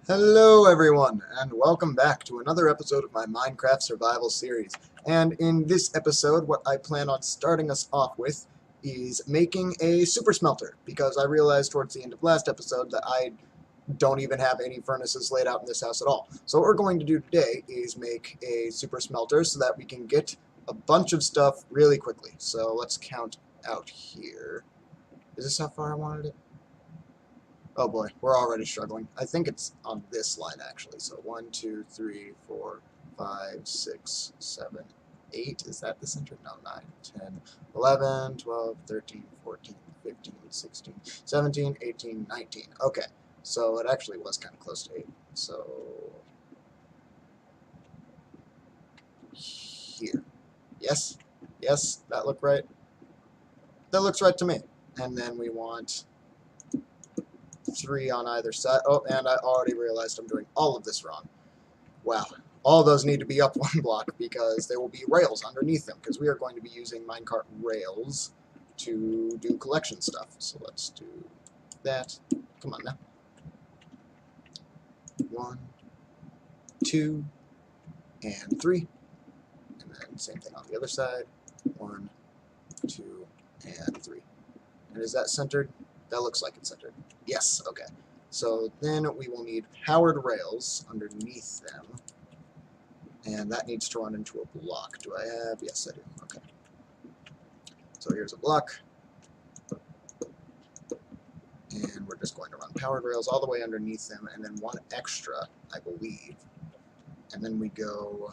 Hello everyone, and welcome back to another episode of my Minecraft survival series. And in this episode, what I plan on starting us off with is making a super smelter, because I realized towards the end of last episode that I don't even have any furnaces laid out in this house at all. So what we're going to do today is make a super smelter so that we can get a bunch of stuff really quickly. So let's count out here. Is this how far I wanted it? Oh boy, we're already struggling. I think it's on this line actually. So 1, 2, 3, 4, 5, 6, 7, 8. Is that the center? No, 9, 10, 11, 12, 13, 14, 15, 16, 17, 18, 19. Okay, so it actually was kind of close to 8. So here. Yes? Yes, that looked right? That looks right to me. And then we want 3 on either side. Oh, and I already realized I'm doing all of this wrong. Wow. All those need to be up one block because there will be rails underneath them because we are going to be using minecart rails to do collection stuff. So let's do that. Come on now. 1, 2, and 3. And then same thing on the other side. 1, 2, and 3. And is that centered? That looks like it's centered. Yes, okay. So then we will need powered rails underneath them. And that needs to run into a block. Do I have? Yes, I do. Okay. So here's a block. And we're just going to run powered rails all the way underneath them, and then one extra, I believe. And then we go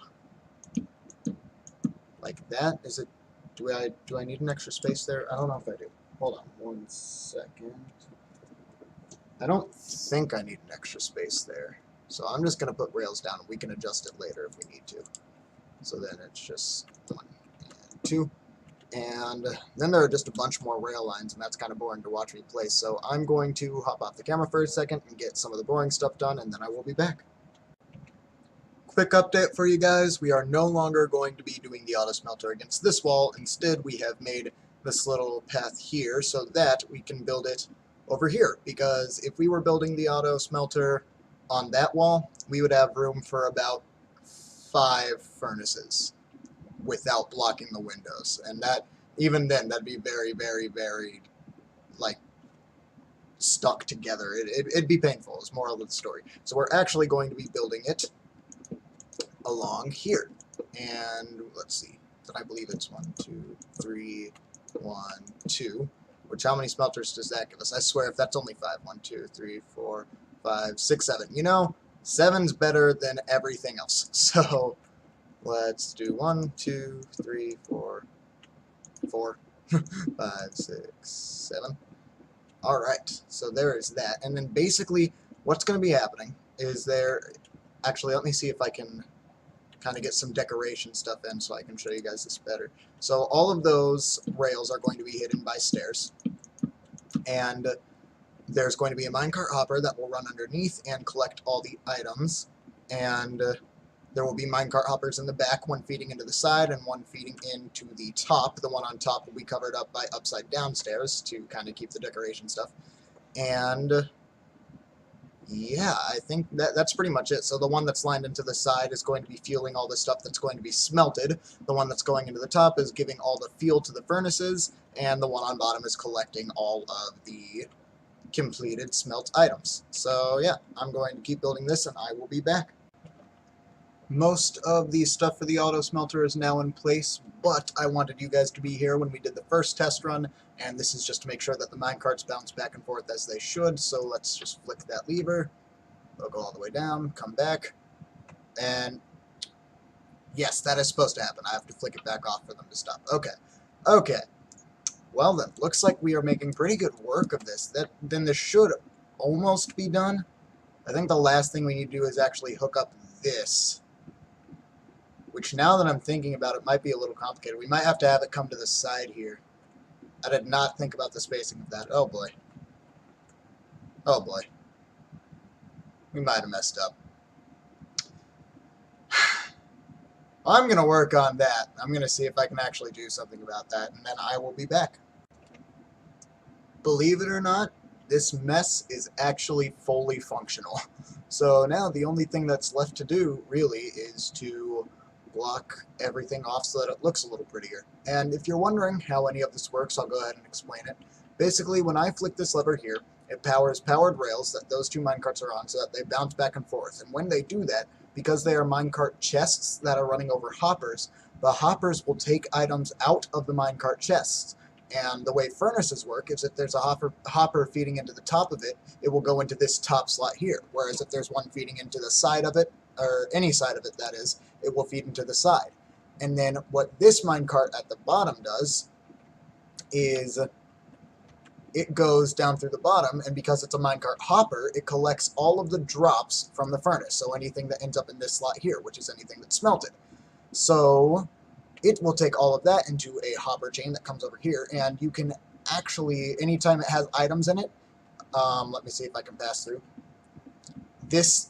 like that. Is it? Do I need an extra space there? I don't know if I do. Hold on 1 second. I don't think I need an extra space there. So I'm just going to put rails down, and we can adjust it later if we need to. So then it's just 1 and 2. And then there are just a bunch more rail lines, and that's kind of boring to watch me place. So I'm going to hop off the camera for a second and get some of the boring stuff done, and then I will be back. Quick update for you guys. We are no longer going to be doing the auto smelter against this wall. Instead, we have made this little path here so that we can build it over here. Because if we were building the auto smelter on that wall, we would have room for about 5 furnaces without blocking the windows, and that even then that'd be very, very, very like stuck together. It'd be painful is moral of the story. So we're actually going to be building it along here, and let's see, I believe it's 1, 2, 3, 1, 2, which how many smelters does that give us? I swear if that's only 5. 1, 2, 3, 4, 5, 6, 7. You know, 7's better than everything else. So let's do 1, 2, 3, 4, 4, 5, 6, 7. Alright, so there is that. And then basically what's going to be happening is actually, let me see if I can kind of get some decoration stuff in so I can show you guys this better. So all of those rails are going to be hidden by stairs. And there's going to be a minecart hopper that will run underneath and collect all the items. And there will be minecart hoppers in the back, one feeding into the side and one feeding into the top. The one on top will be covered up by upside down stairs to kind of keep the decoration stuff. And yeah, I think that's pretty much it. So the one that's lined into the side is going to be fueling all the stuff that's going to be smelted. The one that's going into the top is giving all the fuel to the furnaces, and the one on bottom is collecting all of the completed smelt items. So yeah, I'm going to keep building this, and I will be back. Most of the stuff for the auto smelter is now in place, but I wanted you guys to be here when we did the first test run, and this is just to make sure that the minecarts bounce back and forth as they should. So let's just flick that lever. They'll go all the way down, come back, and yes, that is supposed to happen. I have to flick it back off for them to stop. Okay. Well then, looks like we are making pretty good work of this. Then this should almost be done. I think the last thing we need to do is actually hook up this, which now that I'm thinking about it might be a little complicated. We might have to have it come to the side here. I did not think about the spacing of that. Oh boy. Oh boy. We might have messed up. I'm going to work on that. I'm going to see if I can actually do something about that, and then I will be back. Believe it or not, this mess is actually fully functional. So now the only thing that's left to do, really, is to block everything off so that it looks a little prettier. And if you're wondering how any of this works, I'll go ahead and explain it. Basically, when I flick this lever here, it powers powered rails that those two minecarts are on so that they bounce back and forth. And when they do that, because they are minecart chests that are running over hoppers, the hoppers will take items out of the minecart chests. And the way furnaces work is if there's a hopper feeding into the top of it, it will go into this top slot here. Whereas if there's one feeding into the side of it, or any side of it that is, it will feed into the side. And then what this minecart at the bottom does is it goes down through the bottom, and because it's a minecart hopper, it collects all of the drops from the furnace. So anything that ends up in this slot here, which is anything that's smelted. So it will take all of that into a hopper chain that comes over here, and you can actually, anytime it has items in it, let me see if I can pass through. This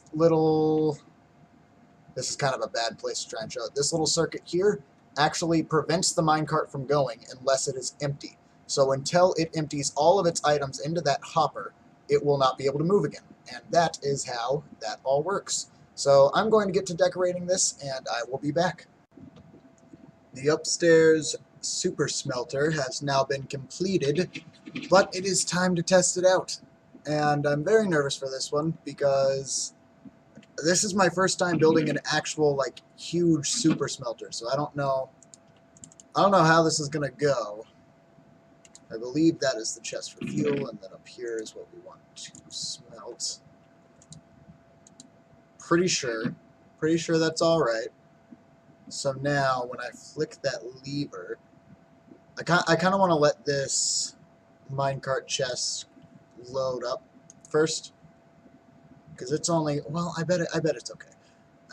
is kind of a bad place to try and show it. This little circuit here actually prevents the minecart from going unless it is empty. So until it empties all of its items into that hopper, it will not be able to move again. And that is how that all works. So I'm going to get to decorating this, and I will be back. The upstairs super smelter has now been completed, but it is time to test it out. And I'm very nervous for this one because this is my first time building an actual, like, huge super smelter. So I don't know how this is going to go. I believe that is the chest for fuel, and then up here is what we want to smelt. Pretty sure that's alright. So now, when I flick that lever, I kind of want to let this minecart chest load up first, because it's only, well, I bet it's okay.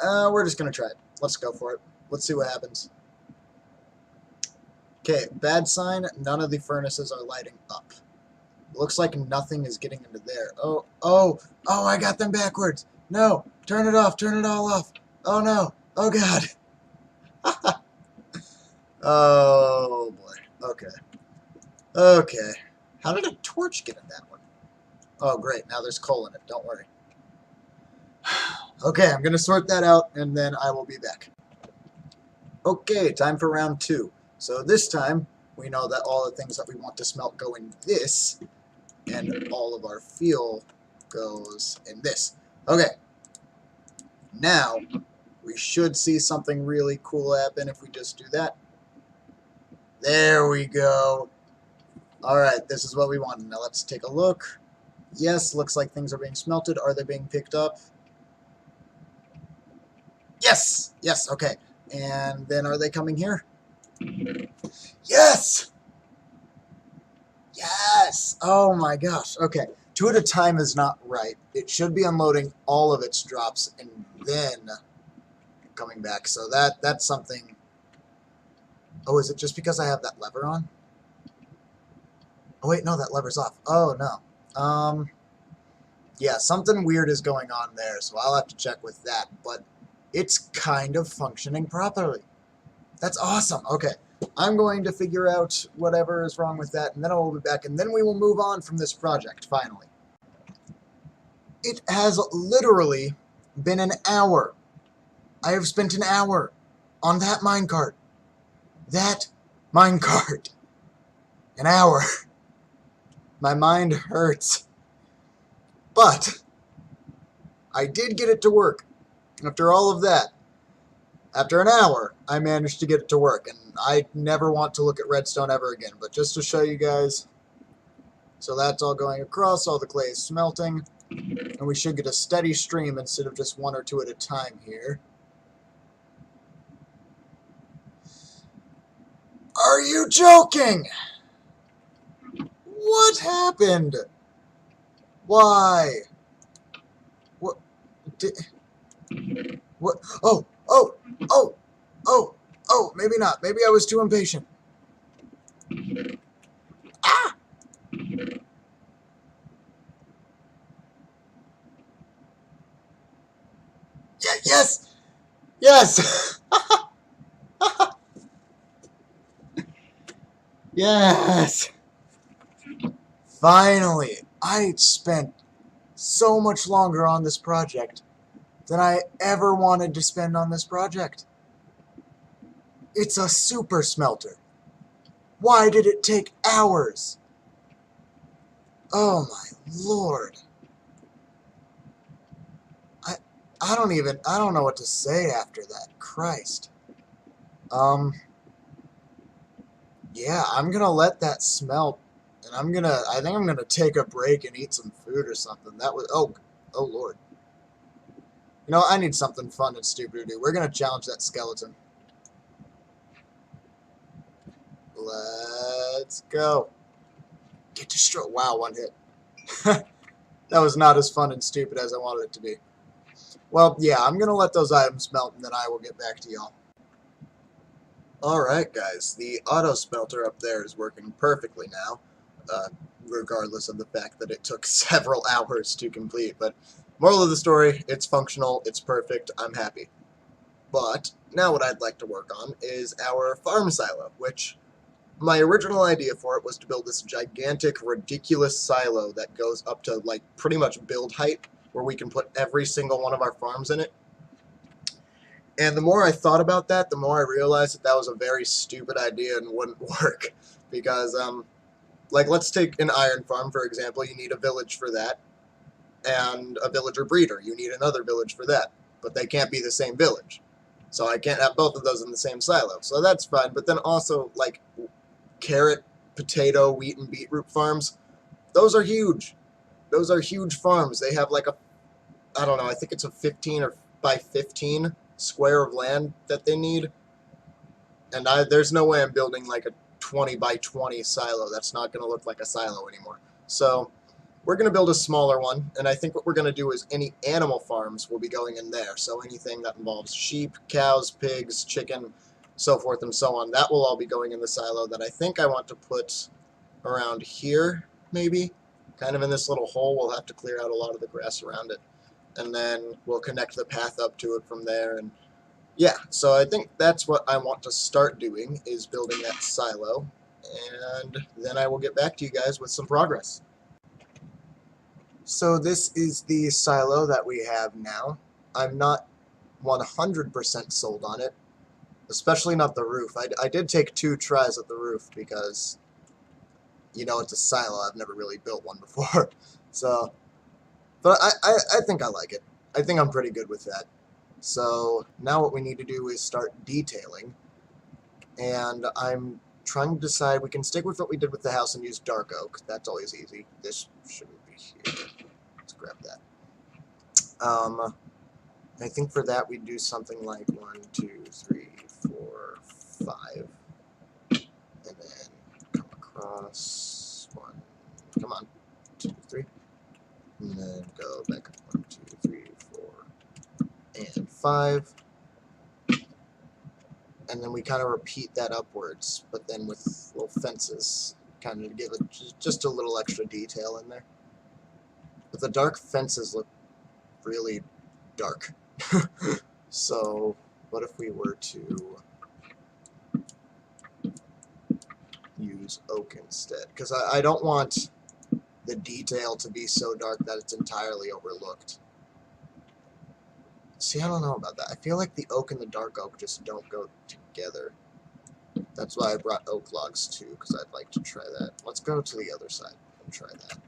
We're just gonna try it. Let's go for it. Let's see what happens. Okay, bad sign. None of the furnaces are lighting up. Looks like nothing is getting into there. Oh! I got them backwards. No, turn it off. Turn it all off. Oh no. Oh god. Oh boy. Okay. How did a torch get in that one? Oh great, now there's coal in it, don't worry. Okay, I'm gonna sort that out and then I will be back. Okay, time for round 2. So this time, we know that all the things that we want to smelt go in this, and all of our fuel goes in this. Okay, now we should see something really cool happen if we just do that. There we go. Alright, this is what we want. Now let's take a look. Yes, looks like things are being smelted. Are they being picked up? Yes! Yes, okay. And then are they coming here? Yes! Yes! Oh my gosh. Okay. 2 at a time is not right. It should be unloading all of its drops and then coming back. So that's something. Oh, is it just because I have that lever on? Oh wait, no, that lever's off. Oh no. Yeah, something weird is going on there, so I'll have to check with that, but it's kind of functioning properly. That's awesome. Okay, I'm going to figure out whatever is wrong with that, and then I will be back, and then we will move on from this project, finally. It has literally been an hour. I have spent an hour on that minecart. That minecart. An hour. My mind hurts. But I did get it to work. After all of that, after an hour, I managed to get it to work. And I never want to look at redstone ever again. But just to show you guys, so that's all going across, all the clay is smelting. And we should get a steady stream instead of just 1 or 2 at a time here. Are you joking? What happened? Why? What? What? Oh! Maybe not. Maybe I was too impatient. Ah! Yeah, yes! Yes! Yes! Finally! I spent so much longer on this project than I ever wanted to spend on this project. It's a super smelter. Why did it take hours? Oh my lord. I don't know what to say after that. Christ. Yeah, I'm gonna let that smelt, and I think I'm gonna take a break and eat some food or something. That was, oh lord. You know, I need something fun and stupid to do. We're gonna challenge that skeleton. Let's go. Get destroyed. Wow, one hit. That was not as fun and stupid as I wanted it to be. Well, yeah, I'm gonna let those items melt, and then I will get back to y'all. Alright guys, the auto smelter up there is working perfectly now, regardless of the fact that it took several hours to complete, but moral of the story, it's functional, it's perfect, I'm happy. But now what I'd like to work on is our farm silo, which my original idea for it was to build this gigantic, ridiculous silo that goes up to like pretty much build height, where we can put every single one of our farms in it. And the more I thought about that, the more I realized that that was a very stupid idea and wouldn't work. Because, like, let's take an iron farm, for example. You need a village for that, and a villager breeder. You need another village for that. But they can't be the same village. So I can't have both of those in the same silo. So that's fine. But then also, like, carrot, potato, wheat, and beetroot farms, those are huge. Those are huge farms. They have, like, I don't know, I think it's a 15 or by 15 square of land that they need, and there's no way I'm building like a 20 by 20 silo. That's not going to look like a silo anymore. So we're going to build a smaller one, and I think what we're going to do is any animal farms will be going in there. So anything that involves sheep, cows, pigs, chicken, so forth and so on, that will all be going in the silo that I think I want to put around here, maybe, kind of in this little hole. We'll have to clear out a lot of the grass around it, and then we'll connect the path up to it from there. And yeah, so I think that's what I want to start doing, is building that silo, and then I will get back to you guys with some progress. So this is the silo that we have now. I'm not 100% sold on it, especially not the roof. I did take 2 tries at the roof because, you know, it's a silo. I've never really built one before. So, but I think I like it. I think I'm pretty good with that. So now what we need to do is start detailing, and I'm trying to decide. We can stick with what we did with the house and use dark oak. That's always easy. This shouldn't be here. Let's grab that. I think for that we'd do something like 1, 2, 3, 4, 5, and then come across 1. Come on, 2, 3, and then go back up 1, 2, 3, 4, and 5. And then we kind of repeat that upwards, but then with little fences, kind of to give it just a little extra detail in there. But the dark fences look really dark. So what if we were to use oak instead? Because I don't want the detail to be so dark that it's entirely overlooked. See, I don't know about that. I feel like the oak and the dark oak just don't go together. That's why I brought oak logs too, because I'd like to try that. Let's go to the other side and try that.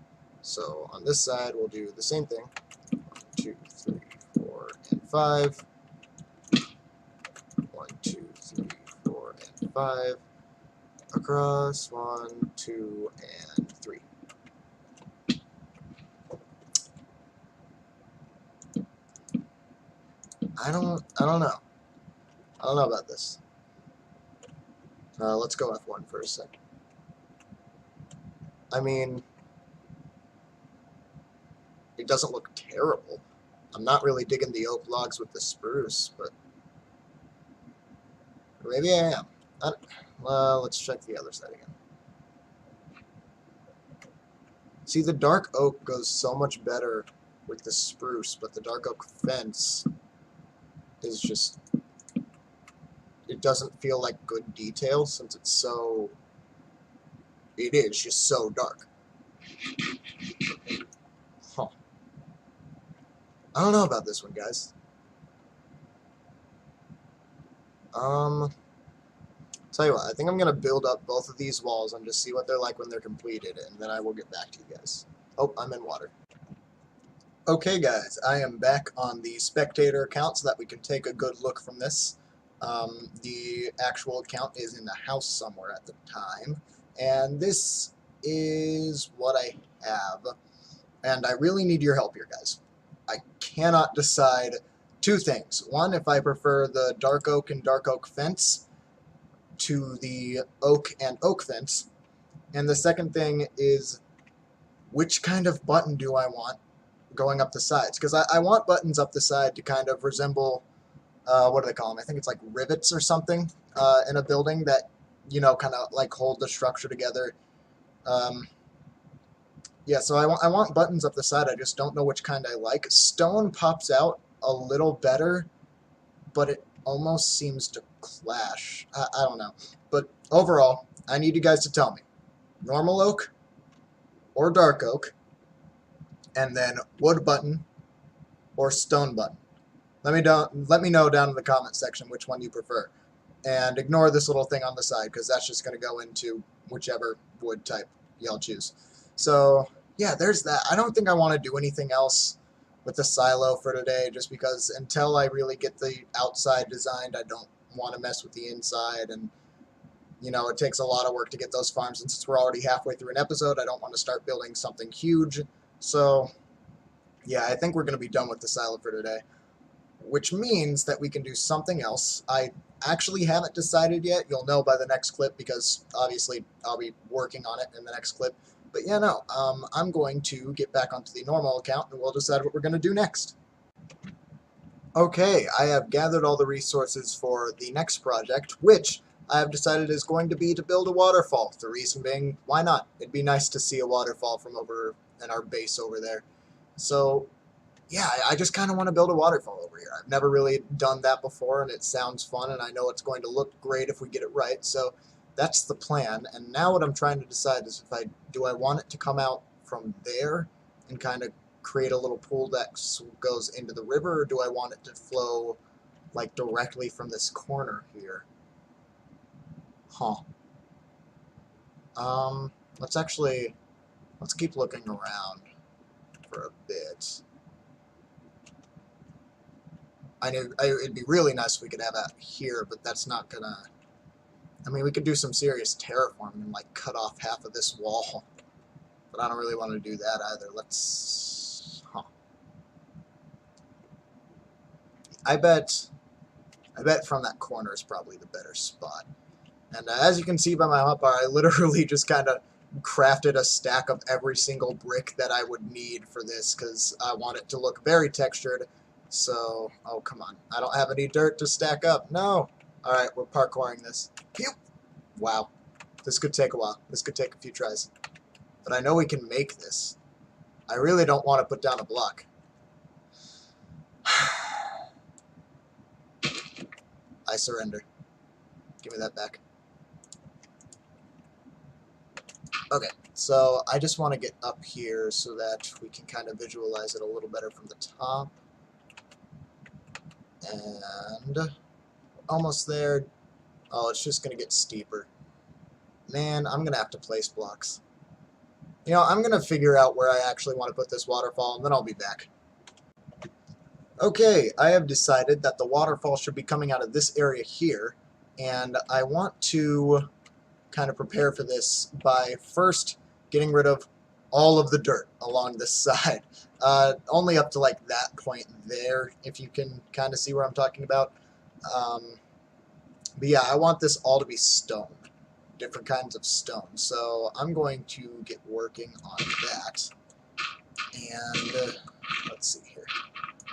So on this side, we'll do the same thing. 1, 2, 3, 4, and 5. 1, 2, 3, 4, and 5. Across 1, 2, and 3. I don't know. I don't know about this. Let's go F1 for a second. I mean, it doesn't look terrible. I'm not really digging the oak logs with the spruce, but maybe I am. Let's check the other side again. See, the dark oak goes so much better with the spruce, but the dark oak fence is just, it doesn't feel like good detail since it is just so dark. I don't know about this one, guys. Tell you what, I think I'm gonna build up both of these walls and just see what they're like when they're completed, and then I will get back to you guys. Oh, I'm in water. Okay, guys, I am back on the spectator account so that we can take a good look from this. The actual account is in the house somewhere at the time, and this is what I have. And I really need your help here, guys. I cannot decide two things. One, if I prefer the dark oak and dark oak fence to the oak and oak fence. And the second thing is, which kind of button do I want going up the sides? Because I want buttons up the side to kind of resemble, what do they call them? I think it's like rivets or something in a building that, you know, kind of like hold the structure together. Yeah, so I want buttons up the side. I just don't know which kind I like. Stone pops out a little better, but it almost seems to clash. I don't know. But overall, I need you guys to tell me. Normal oak or dark oak, and then wood button or stone button. Let me know down in the comment section which one you prefer. And ignore this little thing on the side because that's just going to go into whichever wood type y'all choose. So, yeah, there's that. I don't think I want to do anything else with the silo for today just because until I really get the outside designed, I don't want to mess with the inside. And, you know, it takes a lot of work to get those farms. And since we're already halfway through an episode, I don't want to start building something huge. So, yeah, I think we're going to be done with the silo for today, which means that we can do something else. I actually haven't decided yet. You'll know by the next clip because obviously I'll be working on it in the next clip. But yeah, no, I'm going to get back onto the normal account and we'll decide what we're going to do next. Okay, I have gathered all the resources for the next project, which I have decided is going to be to build a waterfall. The reason being, why not? It'd be nice to see a waterfall from over in our base over there. So yeah, I just kind of want to build a waterfall over here. I've never really done that before, and it sounds fun, and I know it's going to look great if we get it right. So that's the plan. And now what I'm trying to decide is if I want it to come out from there and kind of create a little pool that goes into the river, or do I want it to flow like directly from this corner here? Huh. Let's keep looking around for a bit. It'd be really nice if we could have that here, but that's not gonna... I mean, we could do some serious terraforming and, like, cut off half of this wall. But I don't really want to do that either. Let's... Huh. I bet from that corner is probably the better spot. And as you can see by my hotbar, I literally just kind of crafted a stack of every single brick that I would need for this, because I want it to look very textured. So, oh, come on. I don't have any dirt to stack up. No. Alright, we're parkouring this. Pew! Wow. This could take a while. This could take a few tries. But I know we can make this. I really don't want to put down a block. I surrender. Give me that back. Okay, so I just want to get up here so that we can kind of visualize it a little better from the top. And almost there. Oh, it's just going to get steeper. Man, I'm going to have to place blocks. You know, I'm going to figure out where I actually want to put this waterfall, and then I'll be back. Okay, I have decided that the waterfall should be coming out of this area here, and I want to kind of prepare for this by first getting rid of all of the dirt along this side. Only up to like that point there, if you can kind of see where I'm talking about. But yeah, I want this all to be stone, different kinds of stone. So I'm going to get working on that. And let's see here.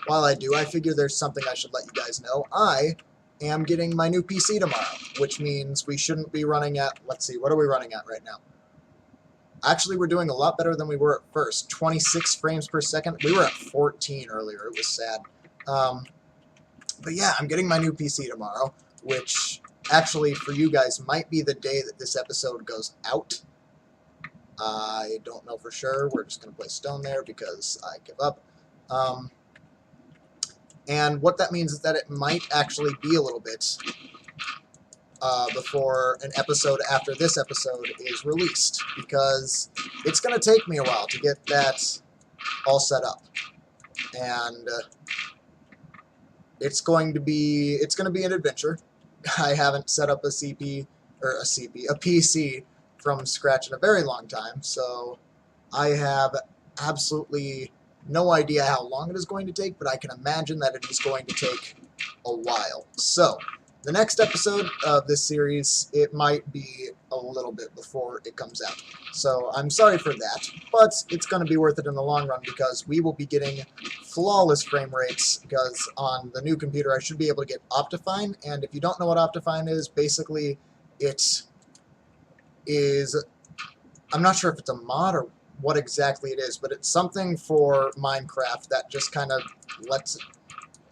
While I do, I figure there's something I should let you guys know. I am getting my new PC tomorrow, which means we shouldn't be running at, let's see, what are we running at right now? Actually, we're doing a lot better than we were at first. 26 frames per second. We were at 14 earlier. It was sad. But yeah, I'm getting my new PC tomorrow, which actually for you guys might be the day that this episode goes out. I don't know for sure. We're just going to place stone there because I give up. And what that means is that it might actually be a little bit before an episode after this episode is released, because it's going to take me a while to get that all set up. And it's going to be an adventure. I haven't set up a PC from scratch in a very long time, so I have absolutely no idea how long it is going to take, but I can imagine that it is going to take a while. So, the next episode of this series, it might be a little bit before it comes out. So, I'm sorry for that, but it's going to be worth it in the long run, because we will be getting flawless frame rates, because on the new computer I should be able to get Optifine, and if you don't know what Optifine is, basically it is, I'm not sure if it's a mod or what exactly it is, but it's something for Minecraft that just kind of lets it,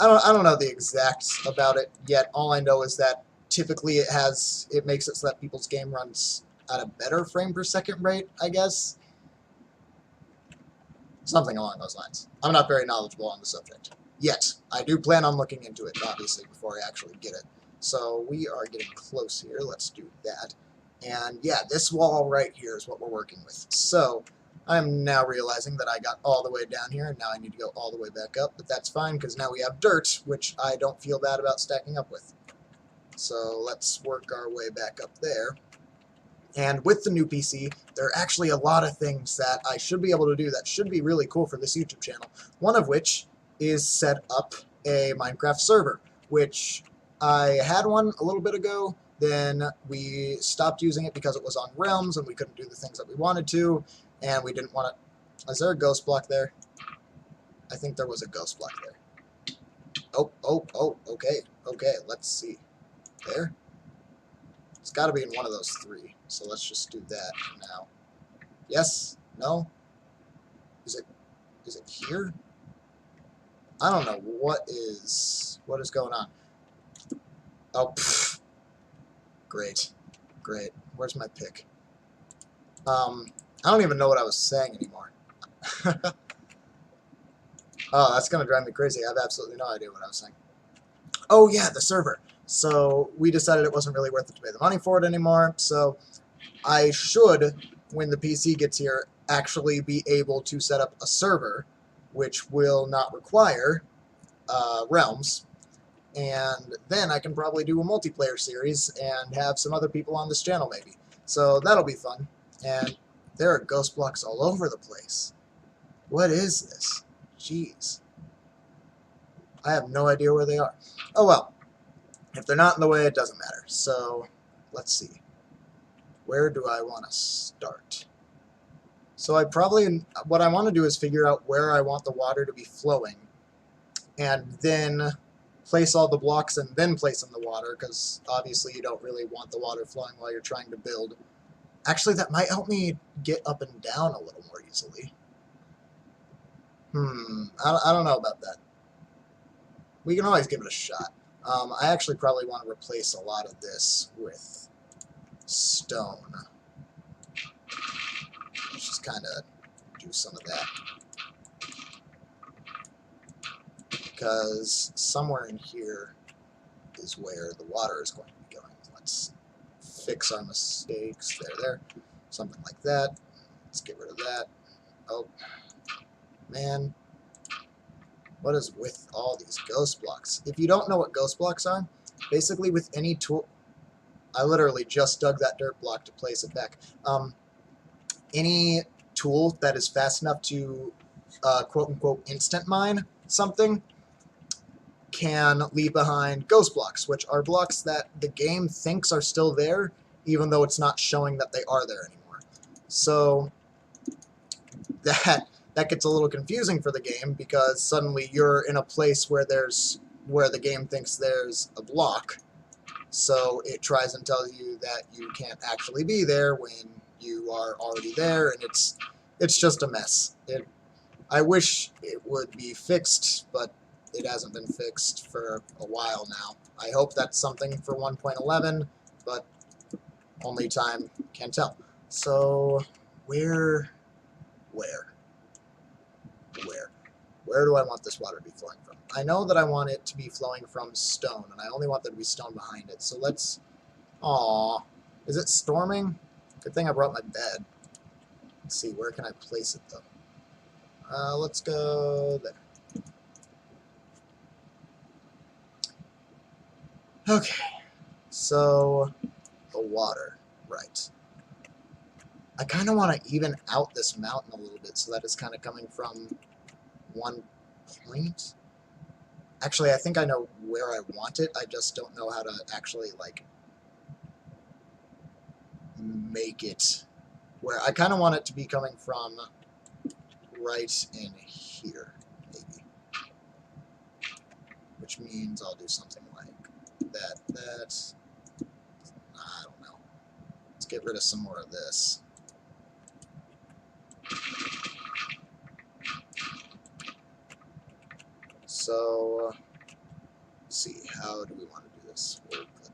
I don't know the exacts about it yet. All I know is that typically it makes it so that people's game runs at a better frame per second rate, I guess. Something along those lines. I'm not very knowledgeable on the subject yet. I do plan on looking into it, obviously, before I actually get it. So we are getting close here. Let's do that. And yeah, this wall right here is what we're working with. So I'm now realizing that I got all the way down here, and now I need to go all the way back up, but that's fine, because now we have dirt, which I don't feel bad about stacking up with. So let's work our way back up there. And with the new PC, there are actually a lot of things that I should be able to do that should be really cool for this YouTube channel. One of which is set up a Minecraft server, which I had one a little bit ago, then we stopped using it because it was on Realms and we couldn't do the things that we wanted to, and we didn't want to... Is there a ghost block there? I think there was a ghost block there. Oh, okay, let's see. There? It's got to be in one of those three, so let's just do that now. Yes? No? Is it here? I don't know what is going on. Oh, pfft. Great. Where's my pick? I don't even know what I was saying anymore. Oh, that's gonna drive me crazy. I have absolutely no idea what I was saying. Oh yeah, the server. So we decided it wasn't really worth it to pay the money for it anymore, so I should, when the PC gets here, actually be able to set up a server, which will not require Realms, and then I can probably do a multiplayer series and have some other people on this channel maybe. So that'll be fun. And there are ghost blocks all over the place. What is this? Jeez. I have no idea where they are. Oh well. If they're not in the way, it doesn't matter. So, let's see. Where do I want to start? So what I want to do is figure out where I want the water to be flowing, and then place all the blocks and then place in the water, because obviously you don't really want the water flowing while you're trying to build. Actually, that might help me get up and down a little more easily. I don't know about that. We can always give it a shot. I actually probably want to replace a lot of this with stone. Let's just kind of do some of that. Because somewhere in here is where the water is going to be going. Let's fix our mistakes. There. Something like that. Let's get rid of that. Oh, man. What is with all these ghost blocks? If you don't know what ghost blocks are, basically with any tool... I literally just dug that dirt block to place it back. Any tool that is fast enough to quote-unquote instant mine something can leave behind ghost blocks, which are blocks that the game thinks are still there, even though it's not showing that they are there anymore. So that gets a little confusing for the game, because suddenly you're in a place where the game thinks there's a block, so it tries and tells you that you can't actually be there when you are already there, and it's just a mess. I wish it would be fixed, but it hasn't been fixed for a while now. I hope that's something for 1.11, but only time can tell. So, where? Where do I want this water to be flowing from? I know that I want it to be flowing from stone, and I only want there to be stone behind it. So let's... Aww. Is it storming? Good thing I brought my bed. Let's see, where can I place it, though? Let's go there. Okay. So, the water. Right. I kind of want to even out this mountain a little bit so that it's kind of coming from one point. Actually, I think I know where I want it. I just don't know how to actually, like, make it where I kind of want it to be coming from right in here, maybe. Which means I'll do something like that. I don't know. Let's get rid of some more of this. So, let's see, how do we want to do this? We'll put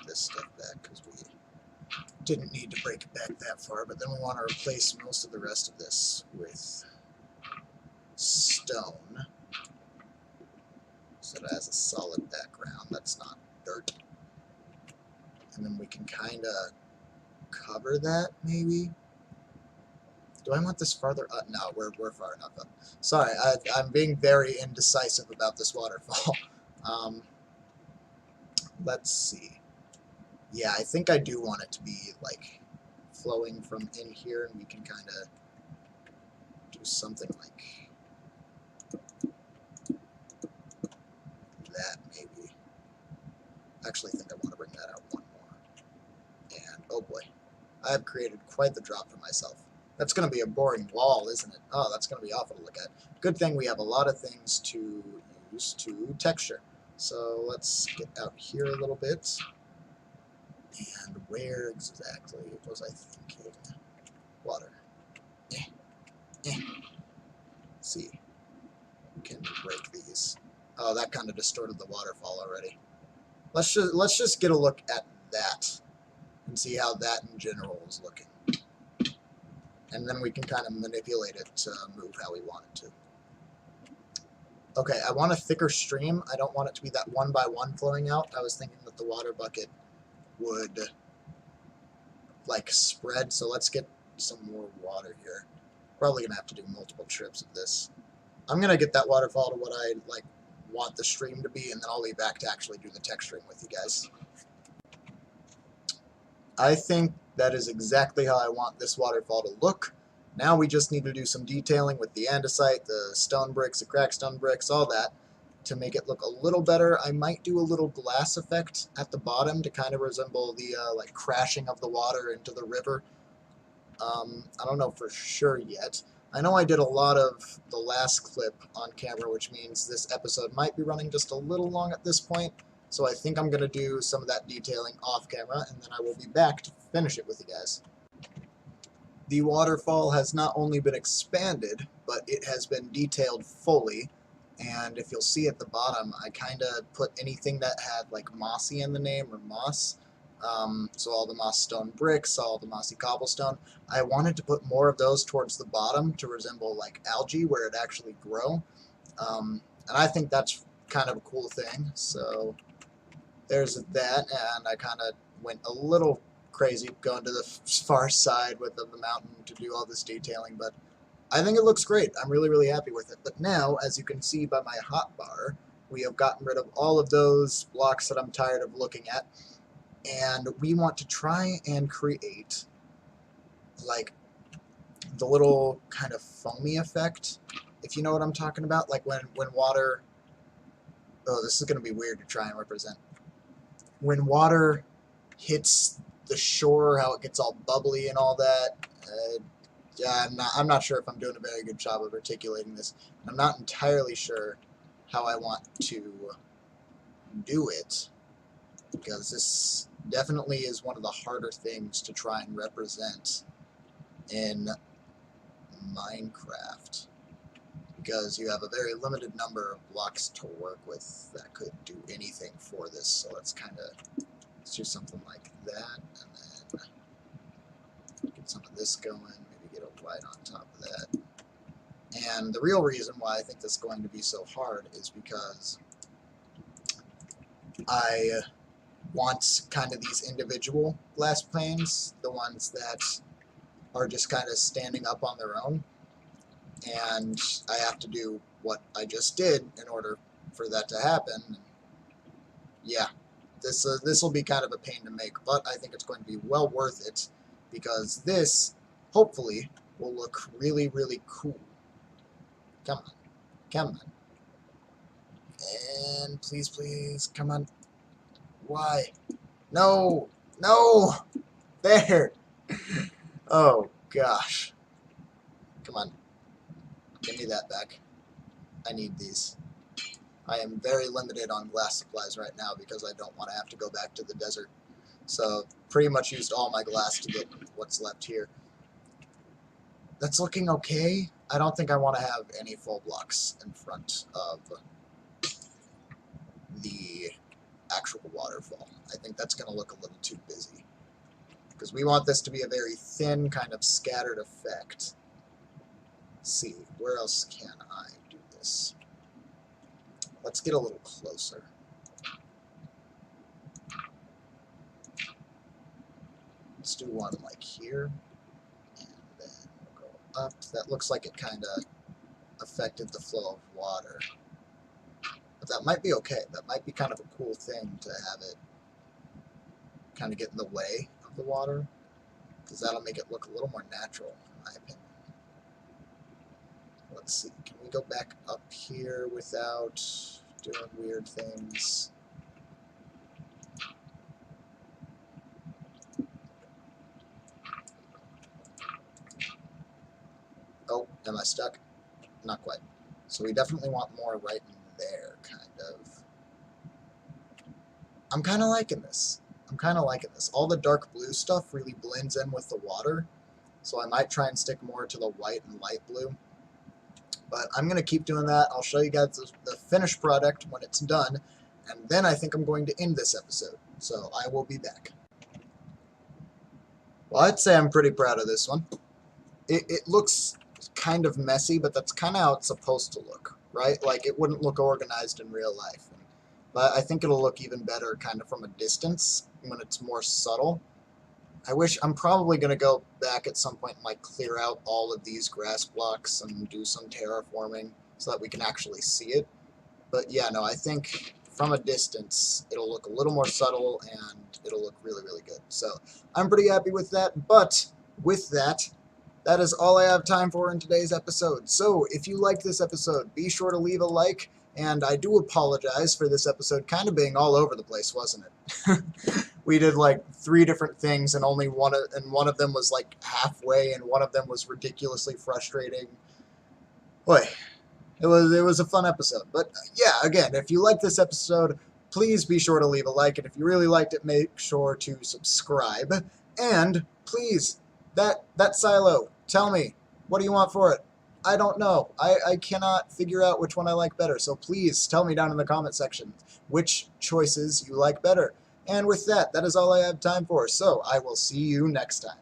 this stuff back because we didn't need to break it back that far, but then we want to replace most of the rest of this with stone so that it has a solid background that's not dirt. And then we can kind of cover that, maybe? Do I want this farther up? No, we're far enough up. Sorry, I'm being very indecisive about this waterfall. Let's see. Yeah, I think I do want it to be, like, flowing from in here, and we can kind of do something like that, maybe. Actually, I think I want to bring that out one more. And, oh boy, I have created quite the drop for myself. That's going to be a boring wall, isn't it? Oh, that's going to be awful to look at. Good thing we have a lot of things to use to texture. So let's get out here a little bit. And where exactly was I thinking? Water. Let's see. We can break these. Oh, that kind of distorted the waterfall already. Let's just get a look at that and see how that in general is looking. And then we can kind of manipulate it to move how we want it to. Okay, I want a thicker stream. I don't want it to be that one by one flowing out. I was thinking that the water bucket would, like, spread. So let's get some more water here. Probably going to have to do multiple trips of this. I'm going to get that waterfall to what I, like, want the stream to be, and then I'll be back to actually do the texturing with you guys. I think that is exactly how I want this waterfall to look. Now we just need to do some detailing with the andesite, the stone bricks, the cracked stone bricks, all that, to make it look a little better. I might do a little glass effect at the bottom to kind of resemble the like crashing of the water into the river. I don't know for sure yet. I know I did a lot of the last clip on camera, which means this episode might be running just a little long at this point. So I think I'm going to do some of that detailing off camera, and then I will be back to finish it with you guys. The waterfall has not only been expanded, but it has been detailed fully. And if you'll see at the bottom, I kind of put anything that had like mossy in the name or moss. So all the moss stone bricks, all the mossy cobblestone. I wanted to put more of those towards the bottom to resemble like algae where it actually grow. And I think that's kind of a cool thing. So there's that, and I kind of went a little crazy going to the far side with the mountain to do all this detailing, but I think it looks great. I'm really, really happy with it. But now, as you can see by my hotbar, we have gotten rid of all of those blocks that I'm tired of looking at, and we want to try and create like the little kind of foamy effect, if you know what I'm talking about, like when water, oh, this is going to be weird to try and represent. When water hits the shore, how it gets all bubbly and all that. Yeah, I'm not sure if I'm doing a very good job of articulating this. I'm not entirely sure how I want to do it, because this definitely is one of the harder things to try and represent in Minecraft, because you have a very limited number of blocks to work with that could do anything for this. So let's do something like that, and then get some of this going, maybe get a light on top of that. And the real reason why I think this is going to be so hard is because I want kind of these individual glass panes, the ones that are just kind of standing up on their own, and I have to do what I just did in order for that to happen. Yeah, this will be kind of a pain to make, but I think it's going to be well worth it, because this, hopefully, will look really, really cool. Come on. Come on. And please, please, come on. Why? No! No! There! Oh, gosh. Come on. Give me that back. I need these. I am very limited on glass supplies right now because I don't want to have to go back to the desert. So, pretty much used all my glass to get what's left here. That's looking okay. I don't think I want to have any full blocks in front of the actual waterfall. I think that's going to look a little too busy, because we want this to be a very thin, kind of scattered effect. Let's see, where else can I do this? Let's get a little closer. Let's do one like here, and then we'll go up. That looks like it kind of affected the flow of water. But that might be okay. That might be kind of a cool thing to have it kind of get in the way of the water, because that'll make it look a little more natural, in my opinion. Let's see, can we go back up here without doing weird things? Oh, am I stuck? Not quite. So we definitely want more right in there, kind of. I'm kind of liking this. All the dark blue stuff really blends in with the water, so I might try and stick more to the white and light blue. But I'm going to keep doing that. I'll show you guys the finished product when it's done, and then I think I'm going to end this episode. So I will be back. Well, I'd say I'm pretty proud of this one. It looks kind of messy, but that's kind of how it's supposed to look, right? Like, it wouldn't look organized in real life. But I think it'll look even better kind of from a distance when it's more subtle. I'm probably going to go back at some point and like clear out all of these grass blocks and do some terraforming so that we can actually see it. But yeah, no, I think from a distance it'll look a little more subtle and it'll look really, really good. So I'm pretty happy with that. But with that, that is all I have time for in today's episode. So if you liked this episode, be sure to leave a like. And I do apologize for this episode kind of being all over the place, wasn't it? We did like 3 different things, and only one of them was like halfway, and one of them was ridiculously frustrating. Boy, it was a fun episode. But yeah, again, if you like this episode, please be sure to leave a like, and if you really liked it, make sure to subscribe. And please, that silo, tell me, what do you want for it? I don't know. I cannot figure out which one I like better. So please tell me down in the comment section which choices you like better. And with that, that is all I have time for. So I will see you next time.